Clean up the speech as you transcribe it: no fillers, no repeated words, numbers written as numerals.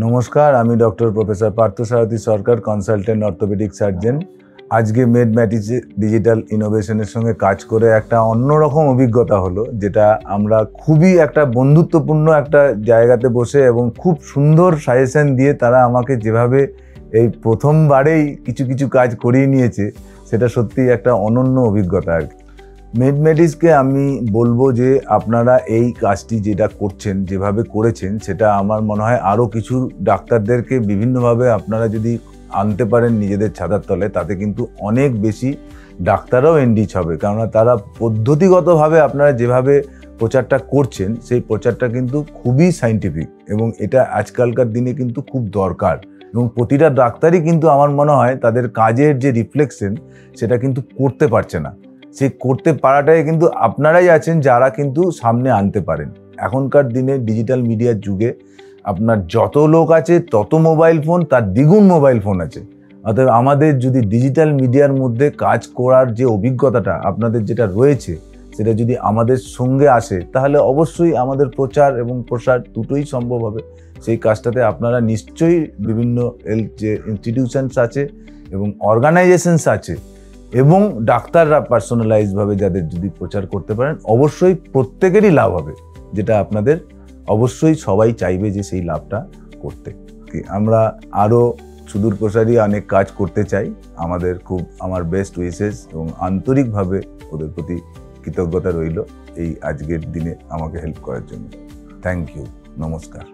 নমস্কার, আমি doctor professor Parthasarathi সরকার, consultant orthopaedic surgeon. আজকে মেডম্যাটিস ডিজিটাল ইনোভেশনের সঙ্গে কাজ করে একটা অন্যরকম অভিজ্ঞতা হলো, যেটা আমরা খুবই একটা বন্ধুত্বপূর্ণ একটা জায়গাতে বসে এবং খুব সুন্দর সাজেশন দিয়ে তারা আমাকে যেভাবে এই প্রথমবারেই কিছু কাজ করিয়ে নিয়েছে, সেটা সত্যিই একটা অনন্য অভিজ্ঞতা আর কি। মেডম্যাটিসকে আমি বলবো যে আপনারা এই কাজটি যেটা করছেন, যেভাবে করেছেন, সেটা আমার মনে হয় আরও কিছু ডাক্তারদেরকে বিভিন্নভাবে আপনারা যদি আনতে পারেন নিজেদের ছাতার তলে, তাতে কিন্তু অনেক বেশি ডাক্তাররাও এনরিচ হবে। কেননা তারা পদ্ধতিগতভাবে আপনারা যেভাবে প্রচারটা করছেন, সেই প্রচারটা কিন্তু খুবই সায়েন্টিফিক এবং এটা আজকালকার দিনে কিন্তু খুব দরকার। এবং প্রতিটা ডাক্তারই কিন্তু আমার মনে হয় তাদের কাজের যে রিফ্লেকশন, সেটা কিন্তু করতে পারছে না। সেই করতে পারাটাই কিন্তু আপনারাই আছেন যারা কিন্তু সামনে আনতে পারেন। এখনকার দিনে ডিজিটাল মিডিয়ার যুগে আপনার যত লোক আছে তত মোবাইল ফোন, তার দ্বিগুণ মোবাইল ফোন আছে। অতএব আমাদের যদি ডিজিটাল মিডিয়ার মধ্যে কাজ করার যে অভিজ্ঞতাটা আপনাদের যেটা রয়েছে, সেটা যদি আমাদের সঙ্গে আসে, তাহলে অবশ্যই আমাদের প্রচার এবং প্রসার দুটোই সম্ভব হবে। সেই কাজটাতে আপনারা নিশ্চয়ই বিভিন্ন হেলথ যে ইনস্টিটিউশনস আছে এবং অর্গানাইজেশনস আছে এবং ডাক্তাররা পার্সোনালাইজভাবে যাদের যদি প্রচার করতে পারেন, অবশ্যই প্রত্যেকেরই লাভ হবে, যেটা আপনাদের অবশ্যই সবাই চাইবে যে সেই লাভটা করতে। আমরা আরও সুদূর প্রসারী অনেক কাজ করতে চাই। আমার বেস্ট উইশেস এবং আন্তরিকভাবে ওদের প্রতি কৃতজ্ঞতা রইল এই আজকের দিনে আমাকে হেল্প করার জন্য। থ্যাংক ইউ, নমস্কার।